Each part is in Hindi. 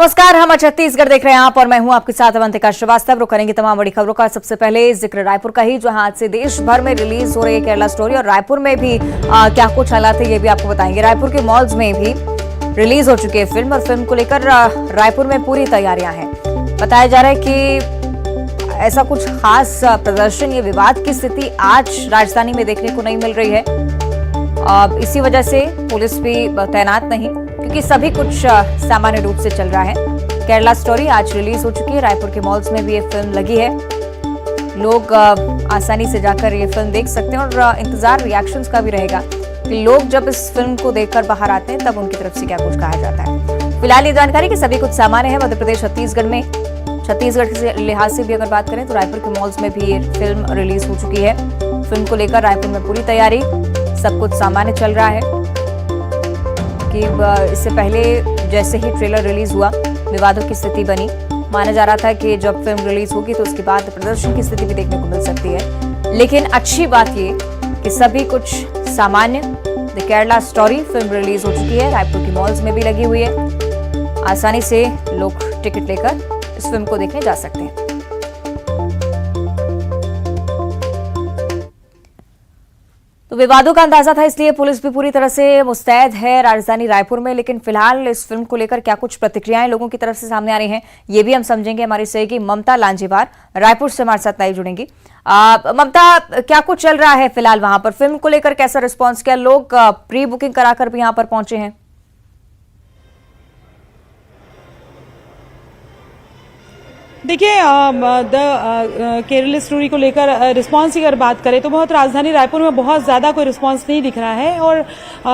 नमस्कार, हम छत्तीसगढ़ देख रहे हैं आप और मैं हूं आपके साथ अवंतिका श्रीवास्तव। रुक करेंगे तमाम बड़ी खबरों का। सबसे पहले जिक्र रायपुर का ही, जहां आज से देश भर में रिलीज हो रही है केरला स्टोरी और रायपुर में भी क्या कुछ हालात है ये भी आपको बताएंगे। रायपुर के मॉल्स में भी रिलीज हो चुकी है फिल्म और फिल्म को लेकर रायपुर में पूरी तैयारियां हैं। बताया जा रहा है कि ऐसा कुछ खास प्रदर्शन या विवाद की स्थिति आज राजधानी में देखने को नहीं मिल रही है। इसी वजह से पुलिस भी तैनात नहीं, क्योंकि सभी कुछ सामान्य रूप से चल रहा है। केरला स्टोरी आज रिलीज हो चुकी है। रायपुर के मॉल्स में भी ये फिल्म लगी है। लोग आसानी से जाकर ये फिल्म देख सकते हैं और इंतजार रिएक्शंस का भी रहेगा कि लोग जब इस फिल्म को देखकर बाहर आते हैं तब उनकी तरफ से क्या कुछ कहा जाता है। फिलहाल ये जानकारी कि सभी कुछ सामान्य है। मध्य प्रदेश छत्तीसगढ़ में, छत्तीसगढ़ के लिहाज से भी अगर बात करें तो रायपुर के मॉल्स में भी ये फिल्म रिलीज हो चुकी है। फिल्म को लेकर रायपुर में पूरी तैयारी, सब कुछ सामान्य चल रहा है। कि इससे पहले जैसे ही ट्रेलर रिलीज हुआ विवादों की स्थिति बनी। माना जा रहा था कि जब फिल्म रिलीज होगी तो उसके बाद प्रदर्शन की स्थिति भी देखने को मिल सकती है। लेकिन अच्छी बात ये कि सभी कुछ सामान्य। The Kerala story film release हो चुकी है, रायपुर की मॉल्स में भी लगी हुई है। आसानी से लोग टिकट लेकर इस फिल्म को देखने जा सकते हैं। तो विवादों का अंदाजा था, इसलिए पुलिस भी पूरी तरह से मुस्तैद है राजधानी रायपुर में। लेकिन फिलहाल इस फिल्म को लेकर क्या कुछ प्रतिक्रियाएं लोगों की तरफ से सामने आ रही हैं ये भी हम समझेंगे। हमारी सहयोगी ममता लांजेवार रायपुर से हमारे साथ लाइव जुड़ेंगी। ममता, क्या कुछ चल रहा है फिलहाल वहां पर? फिल्म को लेकर कैसा रिस्पॉन्स? क्या लोग प्री बुकिंग कराकर भी यहां पर पहुंचे हैं? देखिए, द केरला स्टोरी को लेकर रिस्पांस की अगर बात करें तो बहुत राजधानी रायपुर में बहुत ज़्यादा कोई रिस्पांस नहीं दिख रहा है। और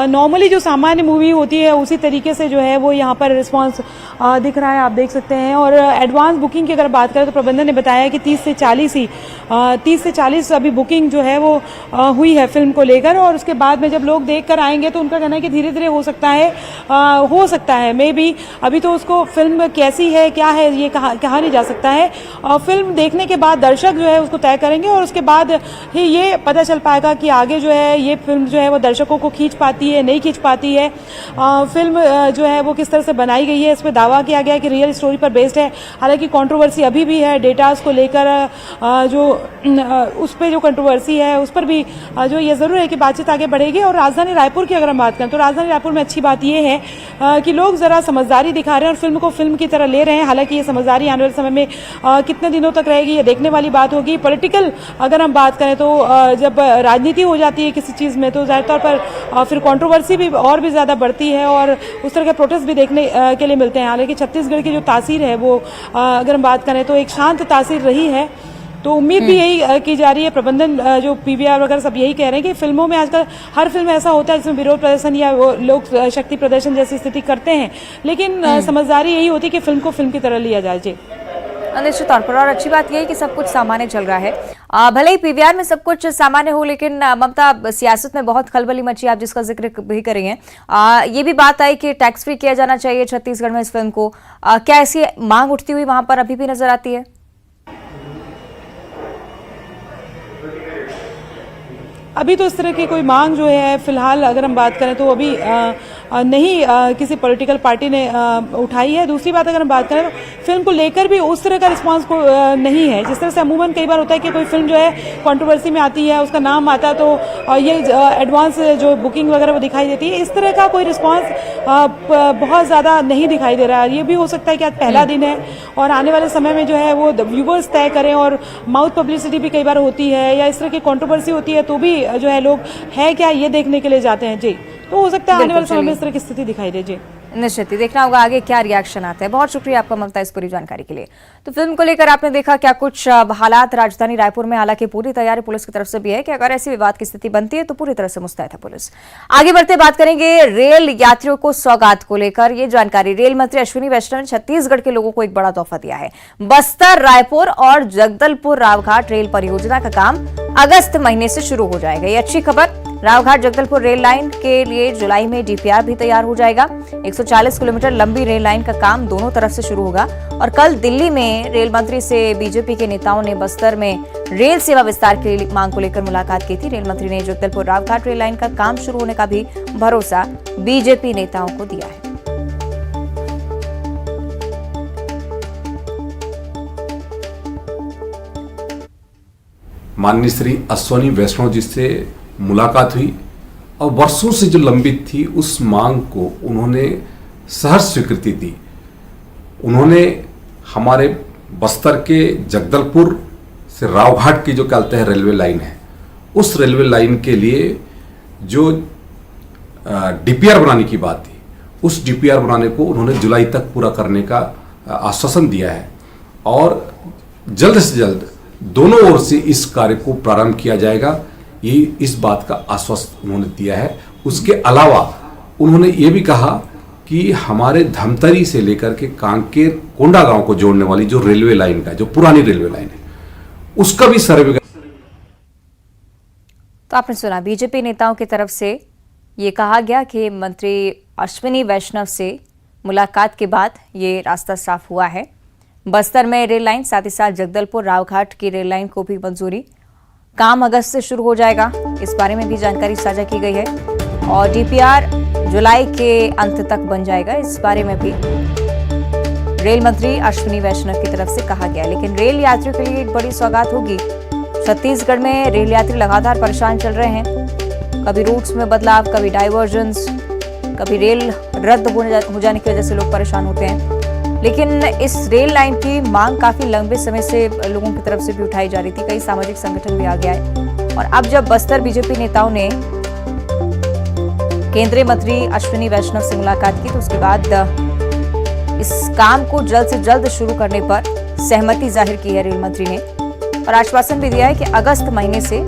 नॉर्मली जो सामान्य मूवी होती है उसी तरीके से जो है वो यहाँ पर रिस्पांस दिख रहा है, आप देख सकते हैं। और एडवांस बुकिंग की अगर बात करें तो प्रबंधन ने बताया कि 30 से 40 अभी बुकिंग जो है वो हुई है फिल्म को लेकर। और उसके बाद में जब लोग देख कर आएंगे तो उनका कहना है कि धीरे धीरे हो सकता है मे बी। अभी तो उसको फिल्म कैसी है क्या है ये कहा नहीं जा सकता है। फिल्म देखने के बाद दर्शक जो है उसको तय करेंगे और उसके बाद ही ये पता चल पाएगा कि आगे जो है ये फिल्म जो है वो दर्शकों को खींच पाती है नहीं खींच पाती है। फिल्म जो है वो किस तरह से बनाई गई है, इस पर दावा किया गया है कि रियल स्टोरी पर बेस्ड है। हालांकि कंट्रोवर्सी अभी भी है डेटास को लेकर, जो उस पर जो कंट्रोवर्सी है उस पर भी जो ये जरूर है कि बातचीत आगे बढ़ेगी। और राजधानी रायपुर की अगर हम बात करें तो राजधानी रायपुर में अच्छी बात यह है कि लोग जरा समझदारी दिखा रहे हैं और फिल्म को फिल्म की तरह ले रहे हैं। हालांकि ये समझदारी आने वाले समय में कितने दिनों तक रहेगी ये देखने वाली बात होगी। पॉलिटिकल अगर हम बात करें तो जब राजनीति हो जाती है किसी चीज में तो जाहिर तौर पर फिर कंट्रोवर्सी भी और भी ज्यादा बढ़ती है और उस तरह के प्रोटेस्ट भी देखने के लिए मिलते हैं। हालांकि छत्तीसगढ़ की जो तासीर है वो अगर हम बात करें तो एक शांत तासीर रही है। तो उम्मीद भी यही की जा रही है। प्रबंधन जो पीवीआर वगैरह सब यही कह रहे हैं कि फिल्मों में आजकल हर फिल्म ऐसा होता है जिसमें विरोध प्रदर्शन या लोग शक्ति प्रदर्शन जैसी स्थिति करते हैं, लेकिन समझदारी यही होती है कि फिल्म को फिल्म की तरह लिया जाए। जी, निश्चित तौर पर। और अच्छी बात यह है कि सब कुछ सामान्य चल रहा है। भले ही पीवीआर में सब कुछ सामान्य हो, लेकिन ममता, सियासत में बहुत खलबली मची, आप जिसका जिक्र भी कर रही हैं। ये भी बात आई कि टैक्स फ्री किया जाना चाहिए छत्तीसगढ़ में इस फिल्म को। क्या ऐसी मांग उठती हुई वहां पर अभी भी नजर आती है? अभी तो इस तरह की कोई मांग जो है फिलहाल अगर हम बात करें तो अभी नहीं किसी पॉलिटिकल पार्टी ने उठाई है। दूसरी बात अगर हम बात करें तो फिल्म को लेकर भी उस तरह का रिस्पांस नहीं है जिस तरह से अमूमन कई बार होता है कि कोई फिल्म जो है कंट्रोवर्सी में आती है, उसका नाम आता तो ये एडवांस जो बुकिंग वगैरह वो दिखाई देती है। इस तरह का कोई रिस्पांस बहुत ज़्यादा नहीं दिखाई दे रहा है। ये भी हो सकता है कि आज पहला दिन है और आने वाले समय में जो है वो व्यूवर्स तय करें। और माउथ पब्लिसिटी भी कई बार होती है या इस तरह की कंट्रोवर्सी होती है तो भी जो है लोग है क्या ये देखने के लिए जाते हैं। जी, तो हो सकता है आने वाले समय में इस तरह की स्थिति दिखाई दे। जी, निश्चित ही देखना होगा आगे क्या रिएक्शन आता है। बहुत शुक्रिया आपका ममता इस पूरी जानकारी के लिए। तो फिल्म को लेकर आपने देखा क्या कुछ हालात राजधानी रायपुर में। हालांकि पूरी तैयारी पुलिस की तरफ से भी है कि अगर ऐसी विवाद की स्थिति बनती है तो पूरी तरह से मुस्तैद है पुलिस। आगे बढ़ते बात करेंगे रेल यात्रियों को सौगात को लेकर। ये जानकारी रेल मंत्री अश्विनी वैष्णव ने छत्तीसगढ़ के लोगों को एक बड़ा तोहफा दिया है। बस्तर, रायपुर और जगदलपुर रावघाट रेल परियोजना का काम अगस्त महीने से शुरू हो जाएगा। ये अच्छी खबर। रावघाट जगदलपुर रेल लाइन के लिए जुलाई में डीपीआर भी तैयार हो जाएगा। 140 किलोमीटर लंबी रेल लाइन का काम दोनों तरफ से शुरू होगा। और कल दिल्ली में रेल मंत्री से बीजेपी के नेताओं ने बस्तर में रेल सेवा विस्तार की मांग को लेकर मुलाकात की थी। रेल मंत्री ने जगदलपुर रावघाट रेल लाइन का काम शुरू होने का भी भरोसा बीजेपी नेताओं को दिया है। माननीय श्री अश्विनी वैष्णव जी से मुलाकात हुई और वर्षों से जो लंबित थी उस मांग को उन्होंने सहर्ष स्वीकृति दी। उन्होंने हमारे बस्तर के जगदलपुर से रावघाट की जो कहते हैं रेलवे लाइन है, उस रेलवे लाइन के लिए जो डीपीआर बनाने की बात थी, उस डीपीआर बनाने को उन्होंने जुलाई तक पूरा करने का आश्वासन दिया है और जल्द से जल्द दोनों ओर से इस कार्य को प्रारंभ किया जाएगा, ये इस बात का आश्वासन उन्होंने दिया है। उसके अलावा उन्होंने ये भी कहा कि हमारे धमतरी से लेकर के कांकेर कोंडा गांव को जोड़ने वाली जो रेलवे लाइन का, जो पुरानी रेलवे लाइन है, उसका भी सर्वे। तो आपने सुना, बीजेपी नेताओं की तरफ से ये कहा गया कि मंत्री अश्विनी वैष्णव से मुलाकात के बाद ये रास्ता साफ हुआ है। बस्तर में रेल लाइन, साथ ही साथ जगदलपुर रावघाट की रेल लाइन को भी मंजूरी, काम अगस्त से शुरू हो जाएगा, इस बारे में भी जानकारी साझा की गई है और डीपीआर जुलाई के अंत तक बन जाएगा, इस बारे में भी रेल मंत्री अश्विनी वैष्णव की तरफ से कहा गया। लेकिन रेल यात्रियों के लिए एक बड़ी सौगात होगी। छत्तीसगढ़ में रेल यात्री लगातार परेशान चल रहे हैं, कभी रूट्स में बदलाव, कभी डाइवर्जन्स, कभी रेल रद्द हो जाने की वजह से लोग परेशान होते हैं। लेकिन इस रेल लाइन की मांग काफी लंबे समय से लोगों की तरफ से भी उठाई जा रही थी, कई सामाजिक संगठन भी आ गया है और अब जब बस्तर बीजेपी नेताओं ने केंद्रीय मंत्री अश्विनी वैष्णव से मुलाकात की तो उसके बाद इस काम को जल्द से जल्द शुरू करने पर सहमति जाहिर की है रेल मंत्री ने और आश्वासन भी दिया है कि अगस्त महीने से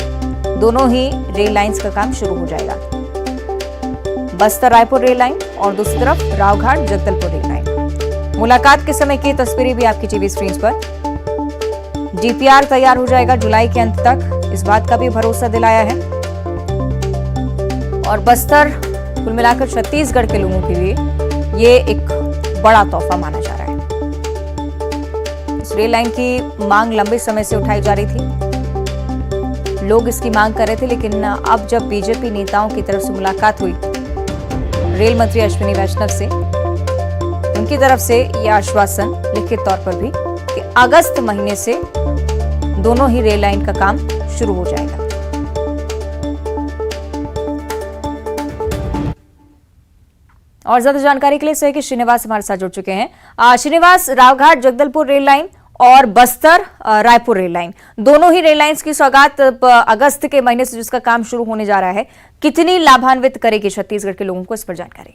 दोनों ही रेल लाइंस का काम शुरू हो जाएगा। बस्तर रायपुर रेल लाइन और दूसरी तरफ रावघाट जगदलपुर रेल लाइन। मुलाकात के समय की तस्वीरें भी आपकी टीवी स्क्रीन पर। डीपीआर तैयार हो जाएगा जुलाई के अंत तक, इस बात का भी भरोसा दिलाया है और बस्तर कुल मिलाकर छत्तीसगढ़ के लोगों के लिए ये एक बड़ा तोहफा माना जा रहा है। इस रेल लाइन की मांग लंबे समय से उठाई जा रही थी, लोग इसकी मांग कर रहे थे, लेकिन अब जब बीजेपी नेताओं की तरफ से मुलाकात हुई रेल मंत्री अश्विनी वैष्णव से, उनकी तरफ से यह आश्वासन लिखित तौर पर भी कि अगस्त महीने से दोनों ही रेल लाइन का काम शुरू हो जाएगा। और ज्यादा जानकारी के लिए सहयोगी श्रीनिवास हमारे साथ जुड़ चुके हैं। श्रीनिवास, रावघाट जगदलपुर रेल लाइन और बस्तर रायपुर रेल लाइन, दोनों ही रेल लाइंस की सौगात अगस्त के महीने से जिसका काम शुरू होने जा रहा है, कितनी लाभान्वित करेगी छत्तीसगढ़ के लोगों को, इस पर जानकारी।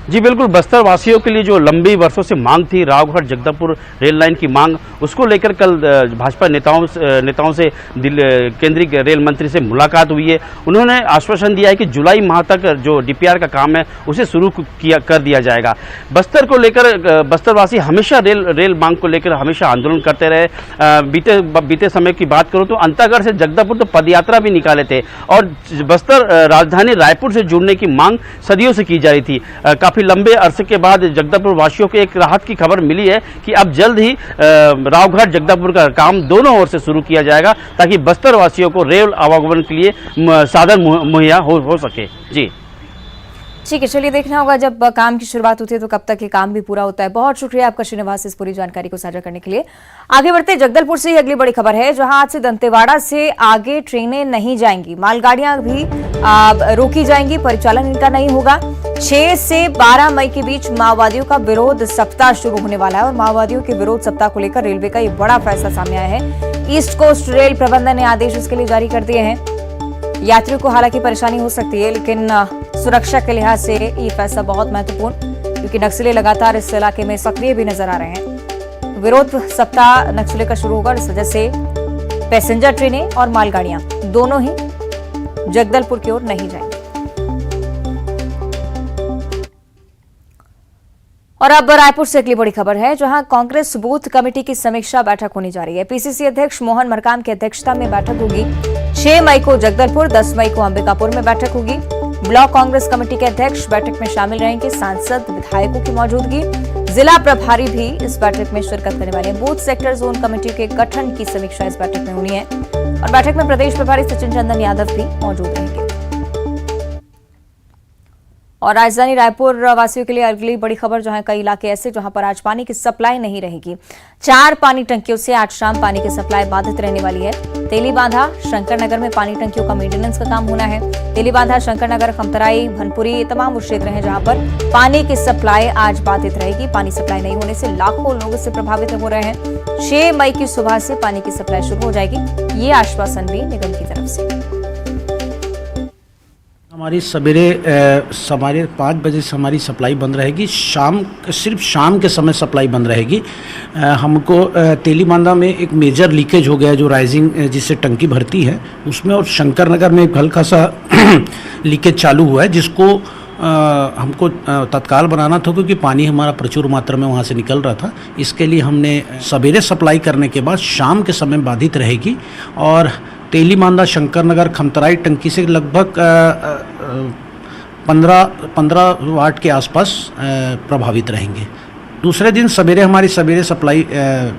जी बिल्कुल, बस्तर वासियों के लिए जो लंबी वर्षों से मांग थी रावघाट जगदलपुर रेल लाइन की मांग, उसको लेकर कल भाजपा नेताओं से केंद्रीय रेल मंत्री से मुलाकात हुई है। उन्होंने आश्वासन दिया है कि जुलाई माह तक जो डीपीआर का काम है उसे शुरू कर दिया जाएगा। बस्तर को लेकर बस्तरवासी हमेशा रेल मांग को लेकर हमेशा आंदोलन करते रहे। बीते समय की बात करूँ तो अंतागढ़ से जगदलपुर तो पदयात्रा भी निकाले थे और बस्तर राजधानी रायपुर से जुड़ने की मांग सदियों से की जा रही थी। काफी लंबे अरसे के बाद जगदलपुर वासियों को एक राहत की खबर मिली है कि अब जल्द ही रावघाट जगदलपुर का काम दोनों ओर से शुरू किया जाएगा ताकि बस्तर वासियों को रेल आवागमन के लिए साधन मुहैया हो सके। जी ठीक है, चलिए देखना होगा जब काम की शुरुआत होती है तो कब तक ये काम भी पूरा होता है। बहुत शुक्रिया आपका श्रीनिवास इस पूरी जानकारी को साझा करने के लिए। आगे बढ़ते जगदलपुर से ही अगली बड़ी खबर है, जहां आज से दंतेवाड़ा से आगे ट्रेनें नहीं जाएंगी, मालगाड़ियां भी रोकी जाएंगी, परिचालन इनका नहीं होगा। 6 से 12 मई के बीच माओवादियों का विरोध सप्ताह शुरू होने वाला है और माओवादियों के विरोध सप्ताह को लेकर रेलवे का ये बड़ा फैसला सामने आया है। ईस्ट कोस्ट रेल प्रबंधन ने आदेश इसके लिए जारी कर दिए हैं। यात्रियों को हालांकि परेशानी हो सकती है, लेकिन सुरक्षा के लिहाज से ये फैसला बहुत महत्वपूर्ण, क्योंकि नक्सली लगातार इस इलाके में सक्रिय भी नजर आ रहे हैं। विरोध सप्ताह नक्सली का शुरू होगा, इस वजह से पैसेंजर ट्रेनें और मालगाड़ियां दोनों ही जगदलपुर की ओर नहीं जाएंगी। और अब रायपुर से अगली बड़ी खबर है, जहां कांग्रेस बूथ कमेटी की समीक्षा बैठक होने जा रही है। पीसीसी अध्यक्ष मोहन मरकाम की अध्यक्षता में बैठक होगी। 6 मई को जगदलपुर, 10 मई को अंबिकापुर में बैठक होगी। ब्लॉक कांग्रेस कमेटी के अध्यक्ष बैठक में शामिल रहेंगे, सांसद विधायकों की मौजूदगी, जिला प्रभारी भी इस बैठक में शिरकत करने वाले हैं। बूथ सेक्टर जोन कमेटी के गठन की समीक्षा इस बैठक में होनी है और बैठक में प्रदेश प्रभारी सचिन चंदन यादव भी मौजूद रहेंगे। और राजधानी रायपुर वासियों के लिए अगली बड़ी खबर जहां कई इलाके ऐसे जहां पर आज पानी की सप्लाई नहीं रहेगी। 4 पानी टंकियों से आज शाम पानी की सप्लाई बाधित रहने वाली है। तेलीबांधा शंकर नगर में पानी टंकियों का मेंटेनेंस का काम होना है। तेलीबांधा शंकर नगर खमतराई भनपुरी ये तमाम वो क्षेत्र हैं जहां पर पानी की सप्लाई आज बाधित रहेगी। पानी सप्लाई नहीं होने से लाखों लोग इससे प्रभावित हो रहे हैं। 6 मई की सुबह से पानी की सप्लाई शुरू हो जाएगी, ये आश्वासन भी निगम की तरफ से। हमारी सवेरे 5:30 बजे से हमारी सप्लाई बंद रहेगी। सिर्फ शाम के समय सप्लाई बंद रहेगी। हमको तेलीबांधा में एक मेजर लीकेज हो गया जो राइजिंग जिससे टंकी भरती है उसमें, और शंकर नगर में एक हल्का सा लीकेज चालू हुआ है जिसको हमको तत्काल बनाना था क्योंकि पानी हमारा प्रचुर मात्रा में वहाँ से निकल रहा था। इसके लिए हमने सवेरे सप्लाई करने के बाद शाम के समय बाधित रहेगी और तेलीबांधा शंकर नगर खमतराई टंकी से लगभग 15 वाट के आसपास प्रभावित रहेंगे। दूसरे दिन सवेरे हमारी सप्लाई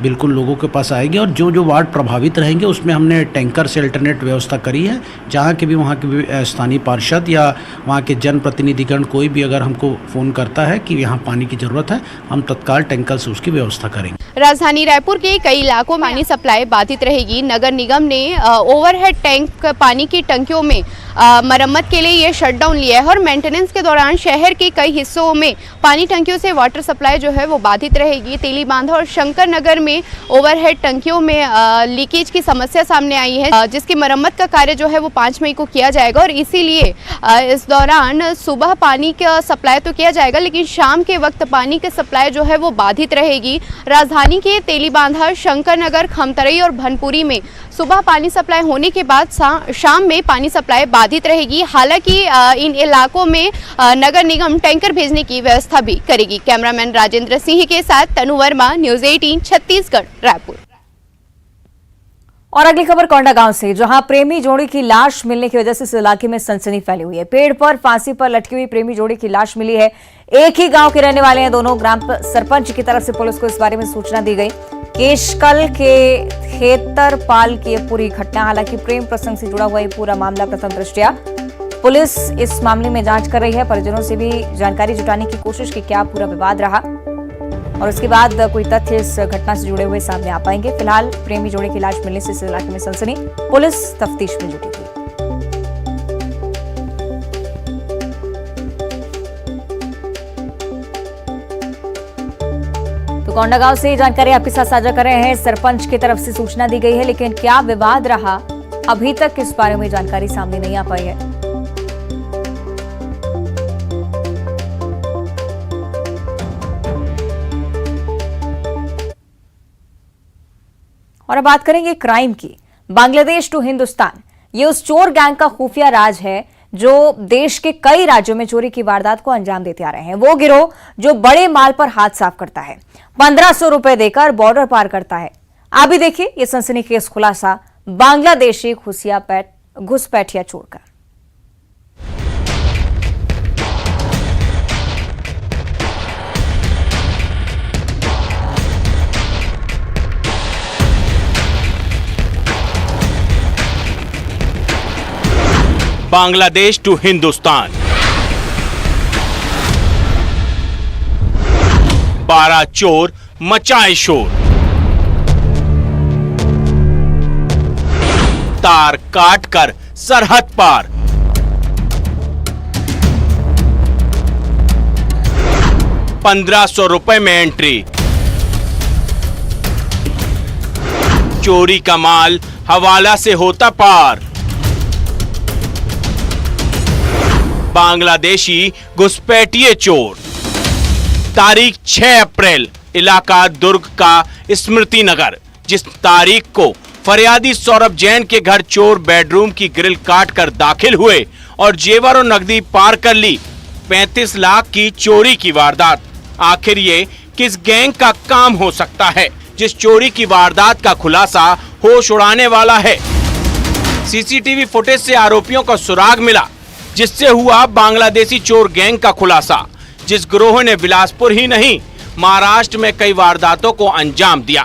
बिल्कुल लोगों के पास आएगी और जो वार्ड प्रभावित रहेंगे उसमें हमने टैंकर से अल्टरनेट व्यवस्था करी है। जहाँ के भी वहाँ के स्थानीय पार्षद या वहाँ के जनप्रतिनिधिगण कोई भी अगर हमको फ़ोन करता है कि यहाँ पानी की ज़रूरत है, हम तत्काल टैंकर से उसकी व्यवस्था करेंगे। राजधानी रायपुर के कई इलाकों में पानी सप्लाई बाधित रहेगी। नगर निगम ने ओवरहेड टैंक पानी की टंकियों में मरम्मत के लिए ये शटडाउन लिया है और मेंटेनेंस के दौरान शहर के कई हिस्सों में पानी टंकियों से वाटर सप्लाई जो है वो बाधित रहेगी। तेलीबांधा और शंकर नगर में ओवरहेड टंकियों में लीकेज की समस्या सामने आई है जिसकी मरम्मत का कार्य जो है वो 5 मई को किया जाएगा और इसीलिए इस दौरान सुबह पानी का सप्लाई तो किया जाएगा लेकिन शाम के वक्त पानी की सप्लाई जो है वो बाधित रहेगी। राजधानी के तेलीबांधा शंकर नगर खमतराई और भनपुरी में सुबह पानी सप्लाई होने के बाद शाम में पानी सप्लाई बाधित रहेगी। हालांकि इन इलाकों में नगर निगम टैंकर भेजने की व्यवस्था भी करेगी। कैमरामैन राजेंद्र सिंह के साथ तनु वर्मा, न्यूज़ 18 छत्तीसगढ़ रायपुर। और अगली खबर कोंडा गांव से जहां प्रेमी जोड़ी की लाश मिलने की वजह से इस इलाके में सनसनी फैली हुई है। पेड़ पर फांसी पर लटकी हुई प्रेमी जोड़ी की लाश मिली है। एक ही गांव के रहने वाले हैं दोनों। ग्राम सरपंच की तरफ से पुलिस को इस बारे में सूचना दी गई। केशकल के खेतरपाल की पूरी घटना, हालांकि प्रेम प्रसंग से जुड़ा हुआ ये पूरा मामला प्रथम दृष्टया पुलिस इस मामले में जांच कर रही है। परिजनों से भी जानकारी जुटाने की कोशिश की क्या पूरा विवाद रहा और उसके बाद कोई तथ्य इस घटना से जुड़े हुए सामने आ पाएंगे। फिलहाल प्रेमी जोड़े की लाश मिलने से इस इलाके में सनसनी, पुलिस तफ्तीश में जुटी थी। तो कोंडागांव से जानकारी आपके साथ साझा कर रहे हैं। सरपंच की तरफ से सूचना दी गई है लेकिन क्या विवाद रहा अभी तक इस बारे में जानकारी सामने नहीं आ पाई है। और अब बात करेंगे क्राइम की। बांग्लादेश टू हिंदुस्तान, ये उस चोर गैंग का खुफिया राज है जो देश के कई राज्यों में चोरी की वारदात को अंजाम देते आ रहे हैं। वो गिरोह जो बड़े माल पर हाथ साफ करता है, 1500 रुपए देकर बॉर्डर पार करता है। आप भी देखिए ये सनसनीखेज खुलासा बांग्लादेशी घुसपैठिया चोर का। बांग्लादेश टू हिंदुस्तान, 12 चोर मचाए शोर, तार काट कर सरहद पार, ₹1500 में एंट्री, चोरी का माल हवाला से होता पार। बांग्लादेशी घुसपैठिए चोर। तारीख 6 अप्रैल, इलाका दुर्ग का स्मृति नगर। जिस तारीख को फरियादी सौरभ जैन के घर चोर बेडरूम की ग्रिल काट कर दाखिल हुए और जेवर और नकदी पार कर ली। 35 लाख की चोरी की वारदात। आखिर ये किस गैंग का काम हो सकता है जिस चोरी की वारदात का खुलासा होश उड़ाने वाला है। सीसीटीवी फुटेज से आरोपियों का सुराग मिला जिससे हुआ बांग्लादेशी चोर गैंग का खुलासा। जिस गिरोह ने बिलासपुर ही नहीं महाराष्ट्र में कई वारदातों को अंजाम दिया।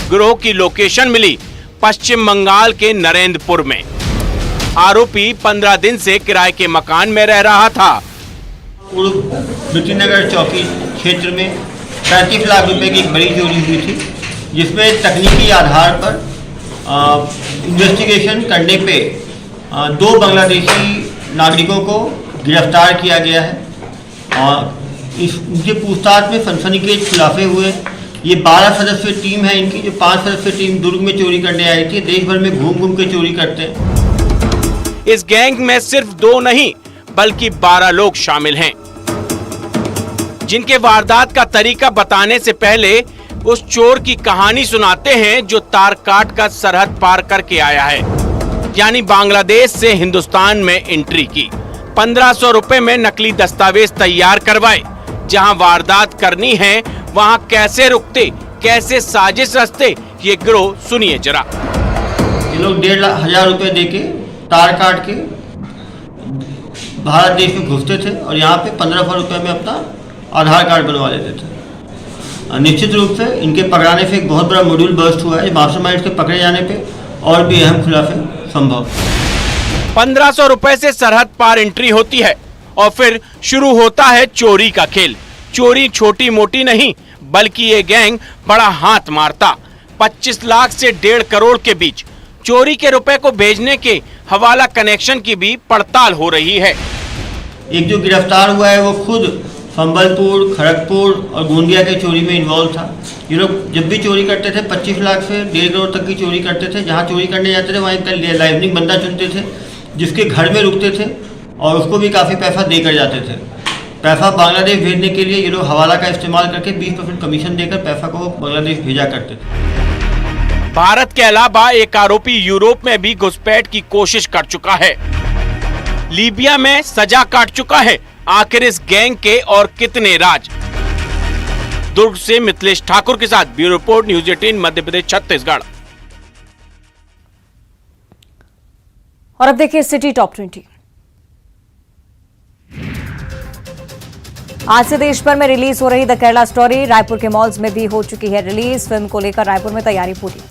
गिरोह की लोकेशन मिली पश्चिम बंगाल के नरेंद्रपुर में। आरोपी 15 दिन से किराए के मकान में रह रहा था। पूर्व नगर चौकी क्षेत्र में 35 लाख रुपए की एक बड़ी चोरी हुई थी, जिसमें तकनीकी आधार पर इन्वेस्टिगेशन करने पे 2 बांग्लादेशी नागरिकों को गिरफ्तार किया गया है और इनके पूछताछ में सनसनीखेज खुलासे हुए। ये 12 सदस्यीय टीम है इनकी, जो 5 सदस्यीय टीम दुर्ग में चोरी करने आई थी। देश भर में घूम घूम के चोरी करते हैं। इस गैंग में सिर्फ 2 नहीं बल्कि 12 लोग शामिल हैं, जिनके वारदात का तरीका बताने से पहले उस चोर की कहानी सुनाते हैं जो तार काट कर सरहद पार करके आया है, यानी बांग्लादेश से हिंदुस्तान में एंट्री की। 1500 रुपए में नकली दस्तावेज तैयार करवाए। जहां वारदात करनी है वहां कैसे रुकते, कैसे साजिश रचते, ये गिरोह सुनिए जरा। ये लोग 1,500 रुपए देके तार काट के भारत देश में घुसते थे और यहाँ पे 1500 रुपए में अपना आधार कार्ड बनवा लेते थे। निश्चित रूप से इनके पकड़ाने से एक बहुत बड़ा मॉड्यूल बर्स्ट हुआ है। मास्टरमाइंड के पकड़े जाने पे और भी अहम खुलासे संभव। 1500 रुपए से सरहद पार एंट्री होती है और फिर शुरू होता है चोरी का खेल। चोरी छोटी मोटी नहीं बल्कि ये गैंग बड़ा हाथ मारता। 25 लाख से 1.5 करोड़ के बीच चोरी के रुपए को भेजने के हवाला कनेक्शन की भी पड़ताल हो रही है। एक जो गिरफ्तार हुआ है वो खुद संबलपुर, खड़गपुर और गोंदिया के चोरी में इन्वॉल्व था। ये लोग जब भी चोरी करते थे 25 लाख से 1.5 करोड़ तक की चोरी करते थे। जहाँ चोरी करने जाते थे वहाँ एक लाइवनिंग बंदा चुनते थे जिसके घर में रुकते थे और उसको भी काफ़ी पैसा देकर जाते थे। पैसा बांग्लादेश भेजने के लिए ये लोग हवाला का इस्तेमाल करके 20% कमीशन देकर पैसा को बांग्लादेश भेजा करते थे। भारत के अलावा एक आरोपी यूरोप में भी घुसपैठ की कोशिश कर चुका है। लीबिया में सजा काट चुका है। आखिर इस गैंग के और कितने राज। दुर्ग से मिथिलेश ठाकुर के साथ bureau report, news 18 Madhya Pradesh Chhattisgarh. और अब देखिए सिटी टॉप 20। आज से देश भर में रिलीज हो रही द केरला स्टोरी। रायपुर के मॉल्स में भी हो चुकी है रिलीज। फिल्म को लेकर रायपुर में तैयारी पूरी।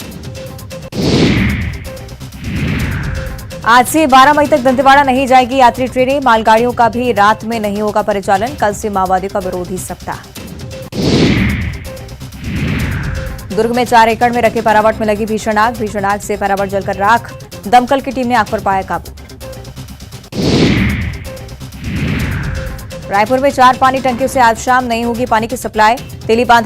आज से 12 मई तक दंतेवाड़ा नहीं जाएगी यात्री ट्रेनें। मालगाड़ियों का भी रात में नहीं होगा परिचालन। कल से माओवादियों का विरोधी सप्ताह। दुर्ग में 4 एकड़ में रखे पैरावट में लगी भीषण आग। भीषण आग से पैरावट जलकर राख। दमकल की टीम ने आग पर पाया काबू। रायपुर में 4 पानी टंकियों से आज शाम नहीं होगी पानी की सप्लाई। तेली बांध